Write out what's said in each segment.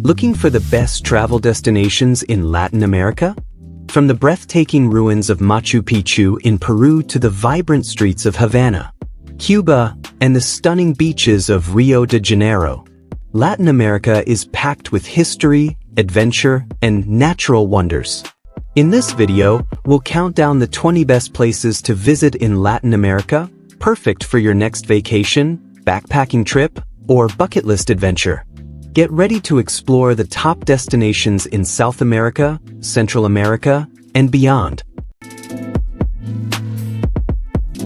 Looking for the best travel destinations in Latin America? From the breathtaking ruins of Machu Picchu in Peru to the vibrant streets of Havana, Cuba, and the stunning beaches of Rio de Janeiro, Latin America is packed with history, adventure, and natural wonders. In this video, we'll count down the 20 best places to visit in Latin America, perfect for your next vacation, backpacking trip, or bucket list adventure. Get ready to explore the top destinations in South America, Central America, and beyond.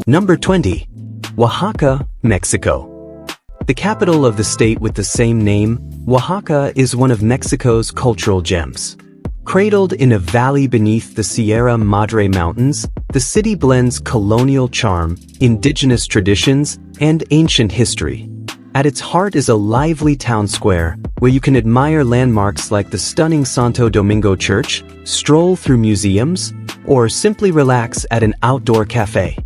Number 20. Oaxaca, Mexico. The capital of the state with the same name, Oaxaca is one of Mexico's cultural gems. Cradled in a valley beneath the Sierra Madre Mountains, the city blends colonial charm, indigenous traditions, and ancient history. At its heart is a lively town square, where you can admire landmarks like the stunning Santo Domingo Church, stroll through museums, or simply relax at an outdoor cafe.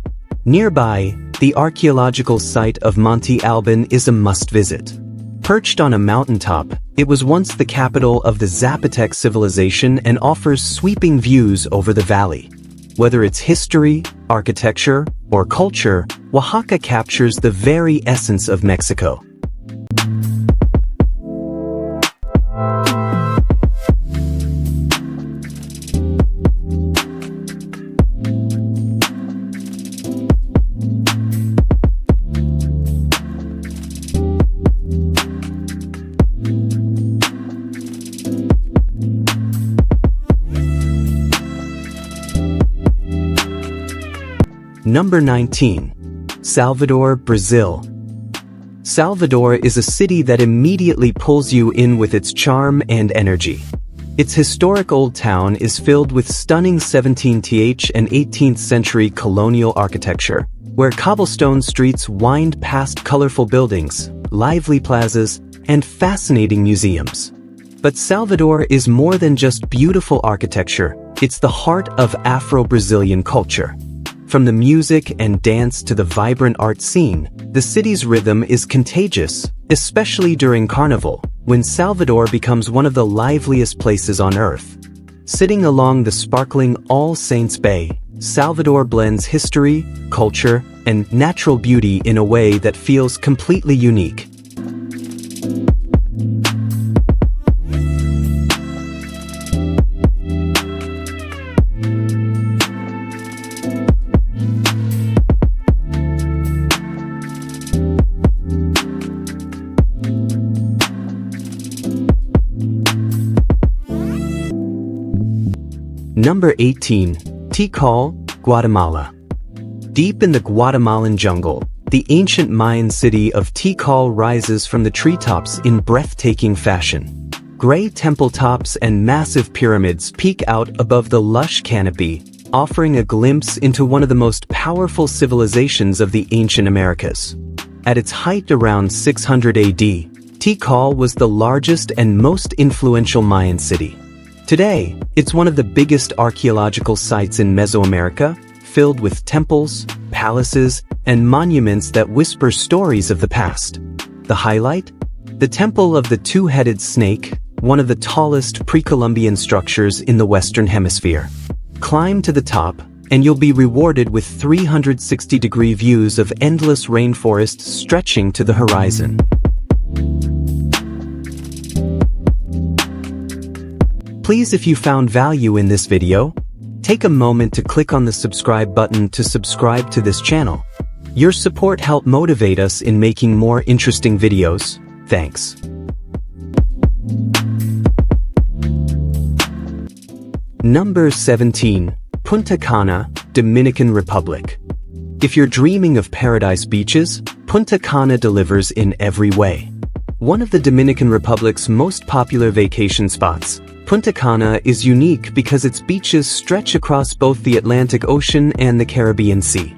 Nearby, the archaeological site of Monte Alban is a must-visit. Perched on a mountaintop, it was once the capital of the Zapotec civilization and offers sweeping views over the valley. Whether it's history, architecture, or culture, Oaxaca captures the very essence of Mexico. Number 19. Salvador, Brazil. Salvador is a city that immediately pulls you in with its charm and energy. Its historic old town is filled with stunning 17th and 18th century colonial architecture, where cobblestone streets wind past colorful buildings, lively plazas, and fascinating museums. But Salvador is more than just beautiful architecture, it's the heart of Afro-Brazilian culture. From the music and dance to the vibrant art scene, the city's rhythm is contagious, especially during Carnival, when Salvador becomes one of the liveliest places on earth. Sitting along the sparkling All Saints Bay, Salvador blends history, culture, and natural beauty in a way that feels completely unique. Number 18. Tikal, Guatemala. Deep in the Guatemalan jungle, the ancient Mayan city of Tikal rises from the treetops in breathtaking fashion. Gray temple tops and massive pyramids peek out above the lush canopy, offering a glimpse into one of the most powerful civilizations of the ancient Americas. At its height around 600 AD, Tikal was the largest and most influential Mayan city. Today, it's one of the biggest archaeological sites in Mesoamerica, filled with temples, palaces, and monuments that whisper stories of the past. The highlight? The Temple of the Two-Headed Snake, one of the tallest pre-Columbian structures in the Western Hemisphere. Climb to the top, and you'll be rewarded with 360-degree views of endless rainforest stretching to the horizon. Please, if you found value in this video, take a moment to click on the subscribe button to subscribe to this channel. Your support helps motivate us in making more interesting videos. Thanks. Number 17. Punta Cana, Dominican Republic. If you're dreaming of paradise beaches, Punta Cana delivers in every way. One of the Dominican Republic's most popular vacation spots, Punta Cana is unique because its beaches stretch across both the Atlantic Ocean and the Caribbean Sea.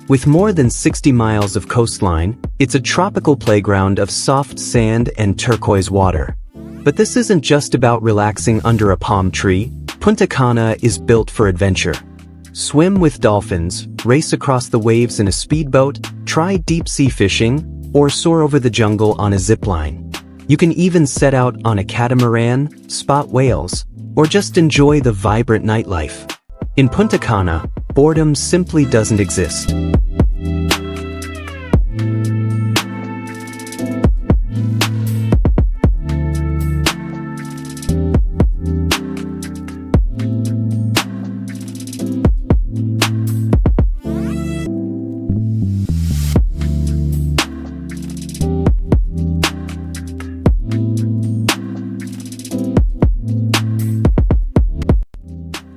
With more than 60 miles of coastline, it's a tropical playground of soft sand and turquoise water. But this isn't just about relaxing under a palm tree. Punta Cana is built for adventure. Swim with dolphins, race across the waves in a speedboat, try deep-sea fishing, or soar over the jungle on a zipline. You can even set out on a catamaran, spot whales, or just enjoy the vibrant nightlife. In Punta Cana, boredom simply doesn't exist.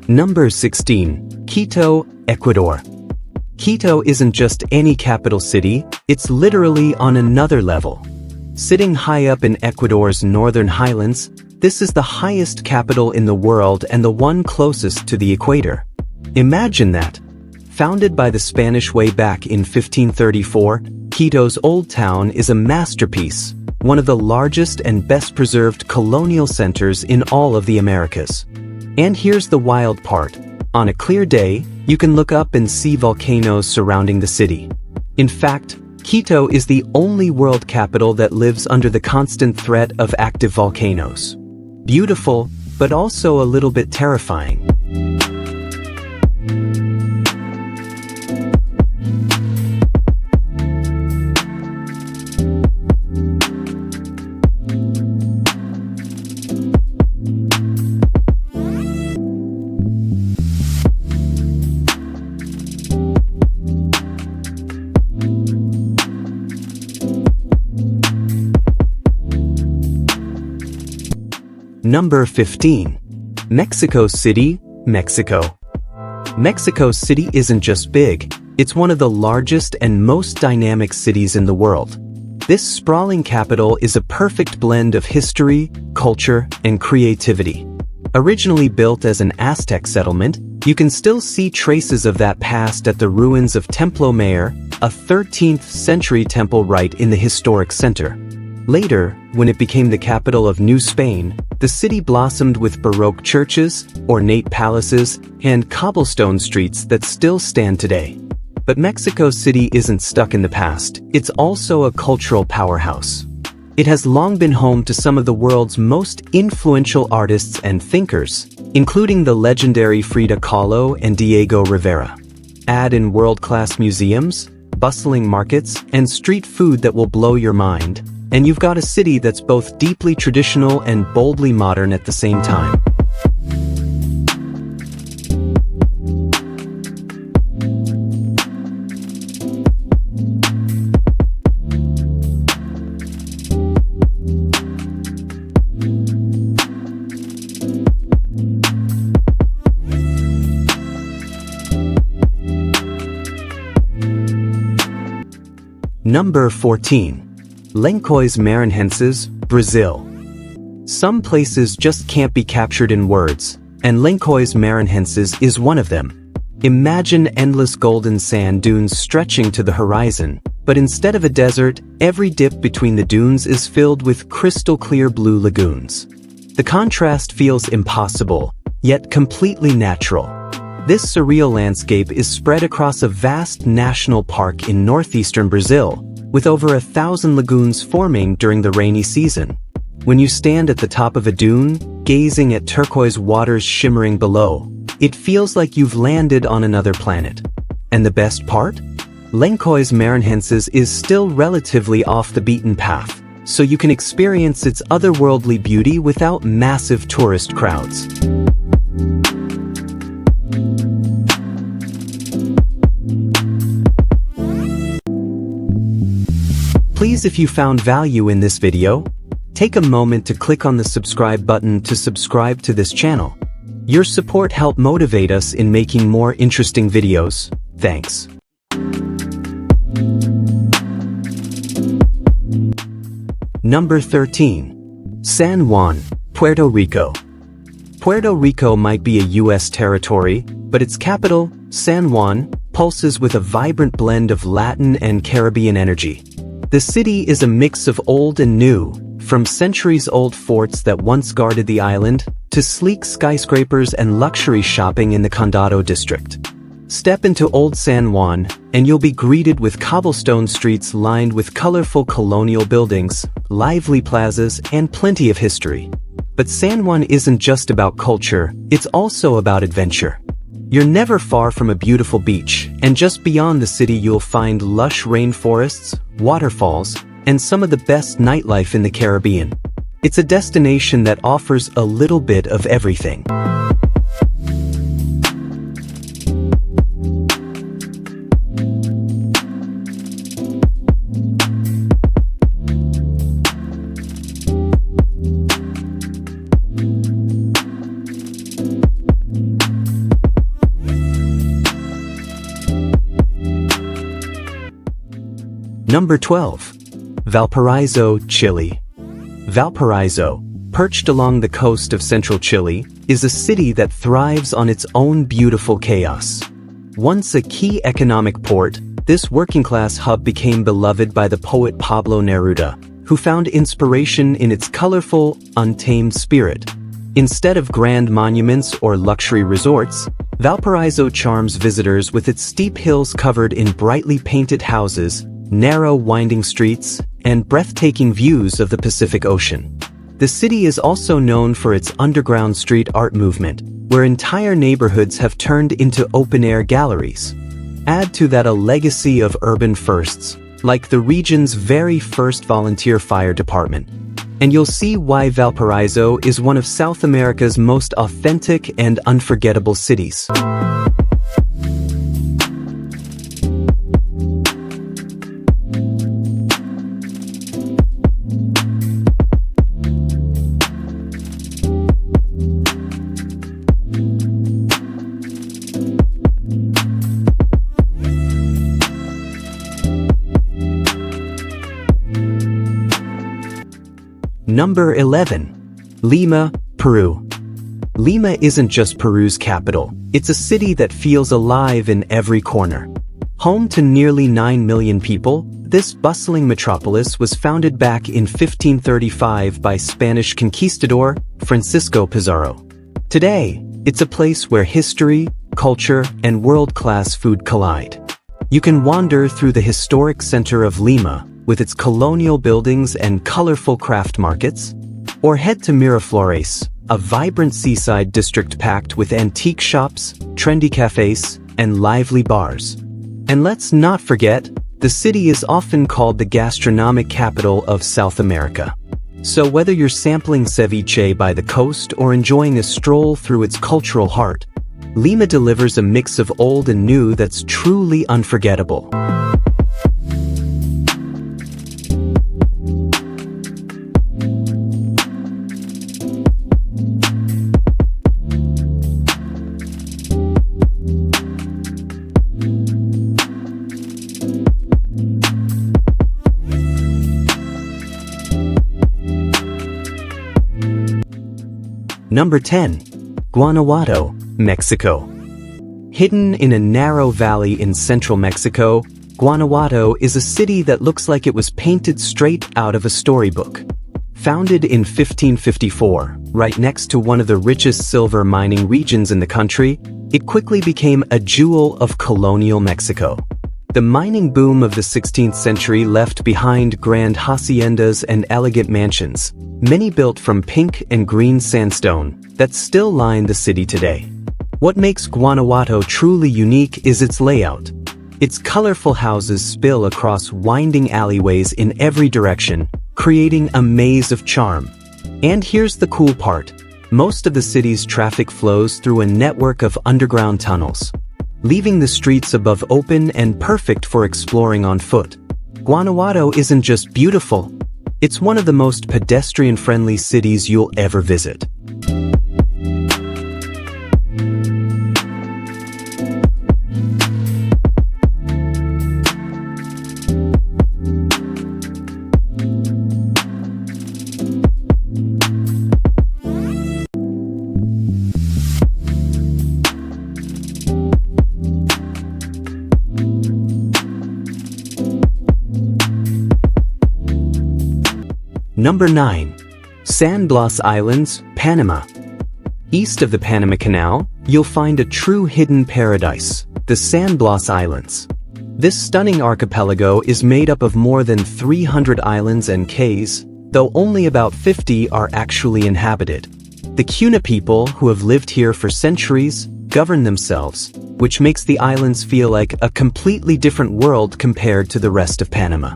Number 16. Quito, Ecuador. Quito isn't just any capital city, it's literally on another level. Sitting high up in Ecuador's northern highlands, this is the highest capital in the world and the one closest to the equator. Imagine that. Founded by the Spanish way back in 1534, Quito's Old Town is a masterpiece, one of the largest and best-preserved colonial centers in all of the Americas. And here's the wild part. On a clear day, you can look up and see volcanoes surrounding the city. In fact, Quito is the only world capital that lives under the constant threat of active volcanoes. Beautiful, but also a little bit terrifying. Number 15. Mexico City, Mexico. Mexico City isn't just big, it's one of the largest and most dynamic cities in the world. This sprawling capital is a perfect blend of history, culture, and creativity. Originally built as an Aztec settlement, you can still see traces of that past at the ruins of Templo Mayor, a 13th century temple right in the historic center. Later, when it became the capital of New Spain, the city blossomed with Baroque churches, ornate palaces, and cobblestone streets that still stand today. But Mexico City isn't stuck in the past, it's also a cultural powerhouse. It has long been home to some of the world's most influential artists and thinkers, including the legendary Frida Kahlo and Diego Rivera. Add in world-class museums, bustling markets, and street food that will blow your mind, and you've got a city that's both deeply traditional and boldly modern at the same time. Number 14. Lençóis Maranhenses, Brazil. Some places just can't be captured in words, and Lençóis Maranhenses is one of them. Imagine endless golden sand dunes stretching to the horizon, but instead of a desert, every dip between the dunes is filled with crystal-clear blue lagoons. The contrast feels impossible, yet completely natural. This surreal landscape is spread across a vast national park in northeastern Brazil, with over 1,000 lagoons forming during the rainy season. When you stand at the top of a dune, gazing at turquoise waters shimmering below, it feels like you've landed on another planet. And the best part? Lençóis Maranhenses is still relatively off the beaten path, so you can experience its otherworldly beauty without massive tourist crowds. Please, if you found value in this video, take a moment to click on the subscribe button to subscribe to this channel. Your support helps motivate us in making more interesting videos. Thanks. Number 13. San Juan, Puerto Rico. Puerto Rico might be a U.S. territory, but its capital, San Juan, pulses with a vibrant blend of Latin and Caribbean energy. The city is a mix of old and new, from centuries-old forts that once guarded the island, to sleek skyscrapers and luxury shopping in the Condado district. Step into Old San Juan, and you'll be greeted with cobblestone streets lined with colorful colonial buildings, lively plazas, and plenty of history. But San Juan isn't just about culture, it's also about adventure. You're never far from a beautiful beach, and just beyond the city you'll find lush rainforests, waterfalls, and some of the best nightlife in the Caribbean. It's a destination that offers a little bit of everything. Number 12. Valparaiso, Chile. Valparaiso, perched along the coast of central Chile, is a city that thrives on its own beautiful chaos. Once a key economic port, this working-class hub became beloved by the poet Pablo Neruda, who found inspiration in its colorful, untamed spirit. Instead of grand monuments or luxury resorts, Valparaiso charms visitors with its steep hills covered in brightly painted houses, narrow winding streets, and breathtaking views of the Pacific Ocean. The city is also known for its underground street art movement, where entire neighborhoods have turned into open-air galleries. Add to that a legacy of urban firsts, like the region's very first volunteer fire department, and you'll see why Valparaiso is one of South America's most authentic and unforgettable cities. Number 11. Lima, Peru. Lima isn't just Peru's capital, it's a city that feels alive in every corner. Home to nearly 9 million people, this bustling metropolis was founded back in 1535 by Spanish conquistador Francisco Pizarro. Today, it's a place where history, culture, and world-class food collide. You can wander through the historic center of Lima, with its colonial buildings and colorful craft markets, or head to Miraflores, a vibrant seaside district packed with antique shops, trendy cafes, and lively bars. And let's not forget, the city is often called the gastronomic capital of South America. So whether you're sampling ceviche by the coast or enjoying a stroll through its cultural heart, Lima delivers a mix of old and new that's truly unforgettable. Number 10. Guanajuato, Mexico. Hidden in a narrow valley in central Mexico, Guanajuato is a city that looks like it was painted straight out of a storybook. Founded in 1554, right next to one of the richest silver mining regions in the country, it quickly became a jewel of colonial Mexico. The mining boom of the 16th century left behind grand haciendas and elegant mansions, many built from pink and green sandstone, that still line the city today. What makes Guanajuato truly unique is its layout. Its colorful houses spill across winding alleyways in every direction, creating a maze of charm. And here's the cool part. Most of the city's traffic flows through a network of underground tunnels, leaving the streets above open and perfect for exploring on foot. Guanajuato isn't just beautiful, it's one of the most pedestrian-friendly cities you'll ever visit. Number 9. San Blas Islands, Panama. East of the Panama Canal, you'll find a true hidden paradise, the San Blas Islands. This stunning archipelago is made up of more than 300 islands and cays, though only about 50 are actually inhabited. The Cuna people, who have lived here for centuries, govern themselves, which makes the islands feel like a completely different world compared to the rest of Panama.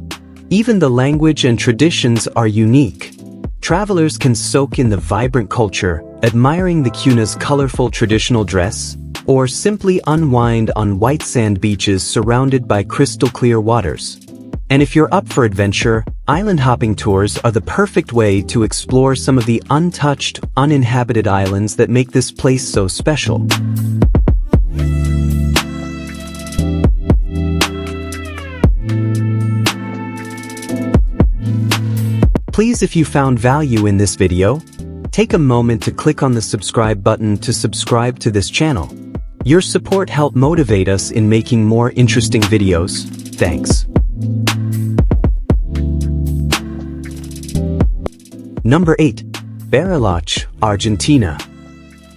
Even the language and traditions are unique. Travelers can soak in the vibrant culture, admiring the Cuna's colorful traditional dress, or simply unwind on white sand beaches surrounded by crystal-clear waters. And if you're up for adventure, island hopping tours are the perfect way to explore some of the untouched, uninhabited islands that make this place so special. Please, if you found value in this video, take a moment to click on the subscribe button to subscribe to this channel. Your support helps motivate us in making more interesting videos. Thanks. Number 8. Bariloche, Argentina.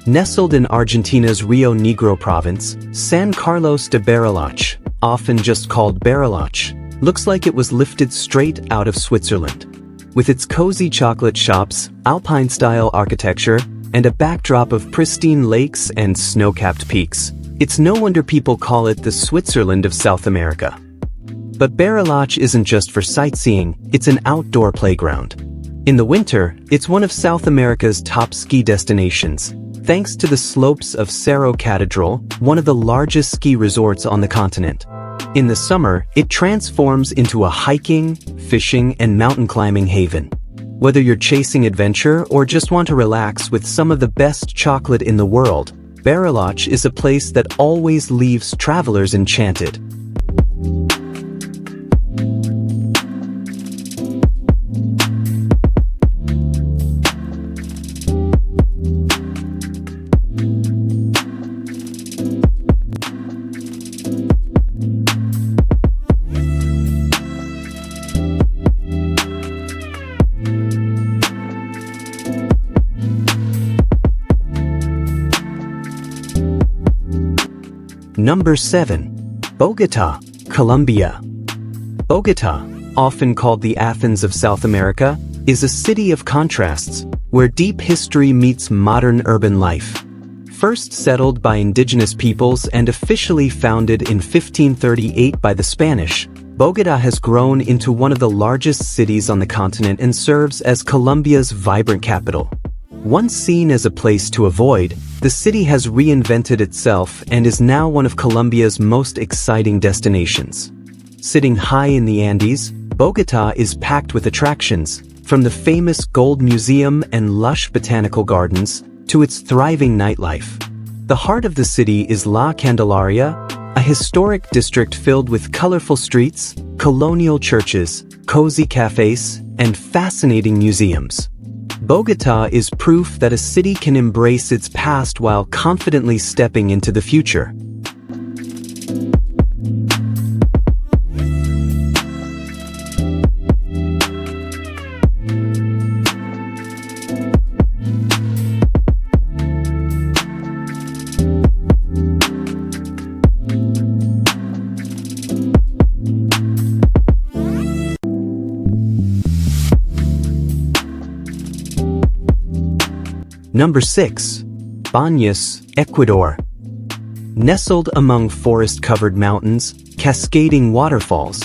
Nestled in Argentina's Rio Negro province, San Carlos de Bariloche, often just called Bariloche, looks like it was lifted straight out of Switzerland. With its cozy chocolate shops, alpine-style architecture, and a backdrop of pristine lakes and snow-capped peaks, it's no wonder people call it the Switzerland of South America. But Bariloche isn't just for sightseeing, it's an outdoor playground. In the winter, it's one of South America's top ski destinations, thanks to the slopes of Cerro Catedral, one of the largest ski resorts on the continent. In the summer, it transforms into a hiking, fishing, and mountain climbing haven. Whether you're chasing adventure or just want to relax with some of the best chocolate in the world, Bariloche is a place that always leaves travelers enchanted. Number 7. Bogotá, Colombia. Bogotá, often called the Athens of South America, is a city of contrasts, where deep history meets modern urban life. First settled by indigenous peoples and officially founded in 1538 by the Spanish, Bogotá has grown into one of the largest cities on the continent and serves as Colombia's vibrant capital. Once seen as a place to avoid, the city has reinvented itself and is now one of Colombia's most exciting destinations. Sitting high in the Andes, Bogotá is packed with attractions, from the famous Gold Museum and lush botanical gardens to its thriving nightlife. The heart of the city is La Candelaria, a historic district filled with colorful streets, colonial churches, cozy cafes, and fascinating museums. Bogotá is proof that a city can embrace its past while confidently stepping into the future. Number 6. Baños, Ecuador. Nestled among forest-covered mountains, cascading waterfalls,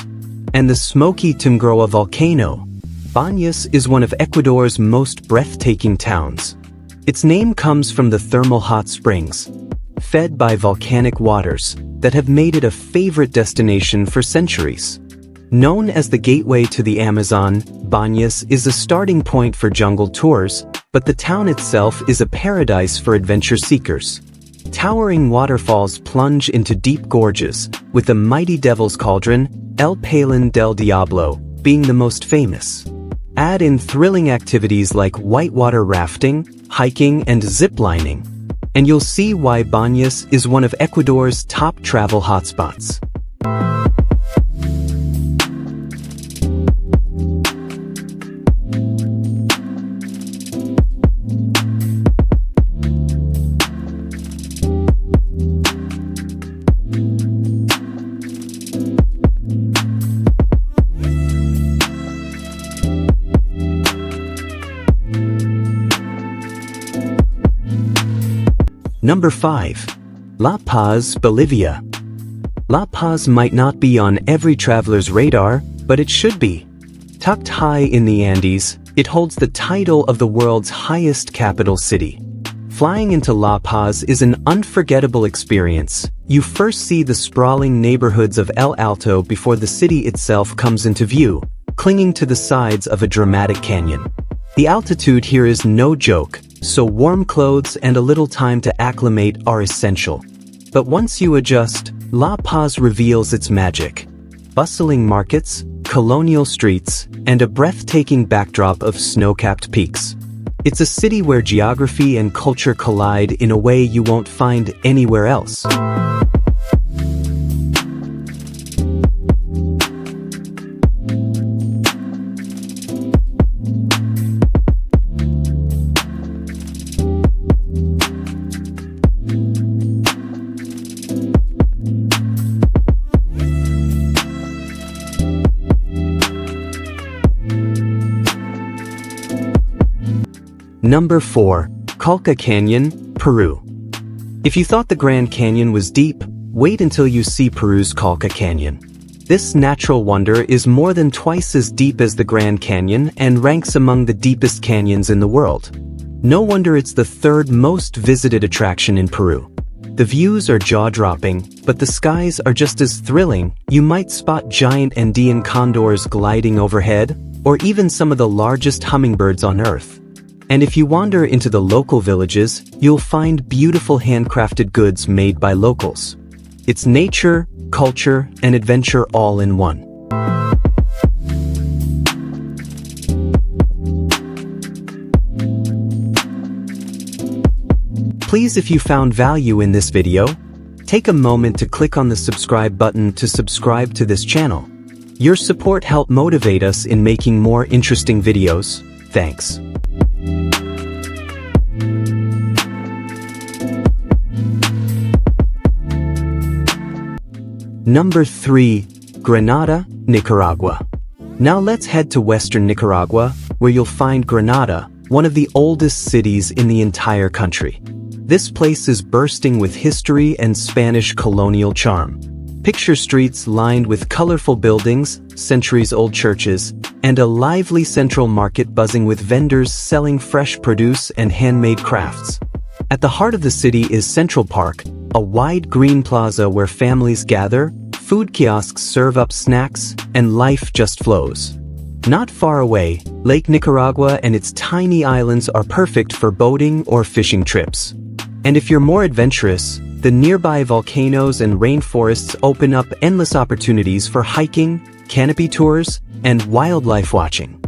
and the smoky Tungroa volcano, Baños is one of Ecuador's most breathtaking towns. Its name comes from the thermal hot springs, fed by volcanic waters, that have made it a favorite destination for centuries. Known as the gateway to the Amazon, Baños is a starting point for jungle tours, but the town itself is a paradise for adventure seekers. Towering waterfalls plunge into deep gorges, with the mighty Devil's Cauldron, El Pailón del Diablo, being the most famous. Add in thrilling activities like whitewater rafting, hiking, and ziplining, and you'll see why Baños is one of Ecuador's top travel hotspots. Number 5. La Paz, Bolivia. La Paz might not be on every traveler's radar, but it should be. Tucked high in the Andes, it holds the title of the world's highest capital city. Flying into La Paz is an unforgettable experience. You first see the sprawling neighborhoods of El Alto before the city itself comes into view, clinging to the sides of a dramatic canyon. The altitude here is no joke, so warm clothes and a little time to acclimate are essential. But once you adjust, La Paz reveals its magic. Bustling markets, colonial streets, and a breathtaking backdrop of snow-capped peaks. It's a city where geography and culture collide in a way you won't find anywhere else. Number 4. Colca Canyon, Peru. If you thought the Grand Canyon was deep, wait until you see Peru's Colca Canyon. This natural wonder is more than twice as deep as the Grand Canyon and ranks among the deepest canyons in the world. No wonder it's the third most visited attraction in Peru. The views are jaw-dropping, but the skies are just as thrilling. You might spot giant Andean condors gliding overhead, or even some of the largest hummingbirds on Earth. And if you wander into the local villages, you'll find beautiful handcrafted goods made by locals. It's nature, culture, and adventure all in one. Please, if you found value in this video, take a moment to click on the subscribe button to subscribe to this channel. Your support helps motivate us in making more interesting videos. Thanks. Number 3. Granada, Nicaragua. Now let's head to western Nicaragua, where you'll find Granada, one of the oldest cities in the entire country. This place is bursting with history and Spanish colonial charm. Picture streets lined with colorful buildings, centuries-old churches, and a lively central market buzzing with vendors selling fresh produce and handmade crafts. At the heart of the city is Central Park, a wide green plaza where families gather, food kiosks serve up snacks, and life just flows. Not far away, Lake Nicaragua and its tiny islands are perfect for boating or fishing trips. And if you're more adventurous, the nearby volcanoes and rainforests open up endless opportunities for hiking, canopy tours, and wildlife watching.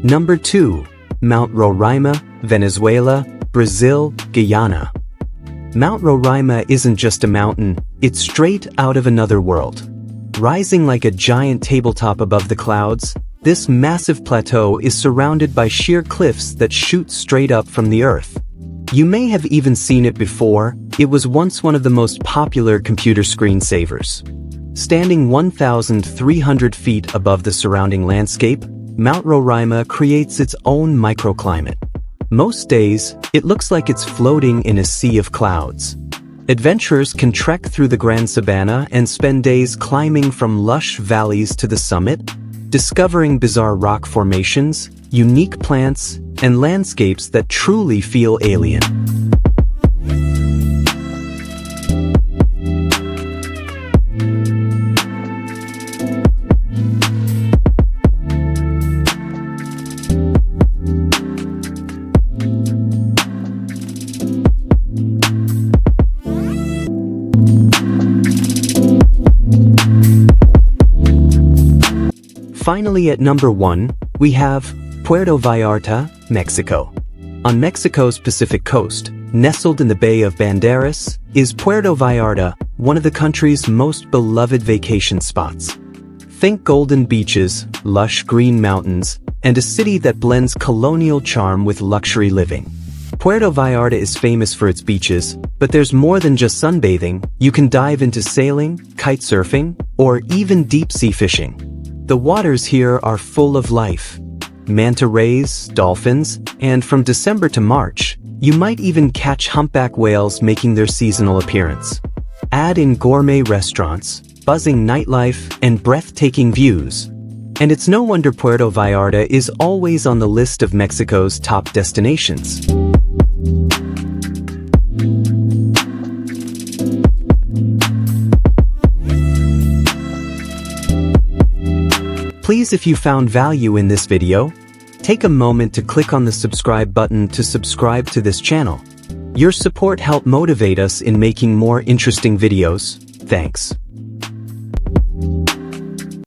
Number 2. Mount Roraima, Venezuela, Brazil, Guyana. Mount Roraima isn't just a mountain, it's straight out of another world. Rising like a giant tabletop above the clouds, this massive plateau is surrounded by sheer cliffs that shoot straight up from the earth. You may have even seen it before. It was once one of the most popular computer screensavers. Standing 1,300 feet above the surrounding landscape, Mount Roraima creates its own microclimate. Most days, it looks like it's floating in a sea of clouds. Adventurers can trek through the Grand Sabana and spend days climbing from lush valleys to the summit, discovering bizarre rock formations, unique plants, and landscapes that truly feel alien. Finally, at number 1, we have Puerto Vallarta, Mexico. On Mexico's Pacific coast, nestled in the Bay of Banderas, is Puerto Vallarta, one of the country's most beloved vacation spots. Think golden beaches, lush green mountains, and a city that blends colonial charm with luxury living. Puerto Vallarta is famous for its beaches, but there's more than just sunbathing. You can dive into sailing, kite surfing, or even deep-sea fishing. The waters here are full of life. Manta rays, dolphins, and from December to March, you might even catch humpback whales making their seasonal appearance. Add in gourmet restaurants, buzzing nightlife, and breathtaking views, and it's no wonder Puerto Vallarta is always on the list of Mexico's top destinations. Please, if you found value in this video, take a moment to click on the subscribe button to subscribe to this channel. Your support helps motivate us in making more interesting videos. Thanks.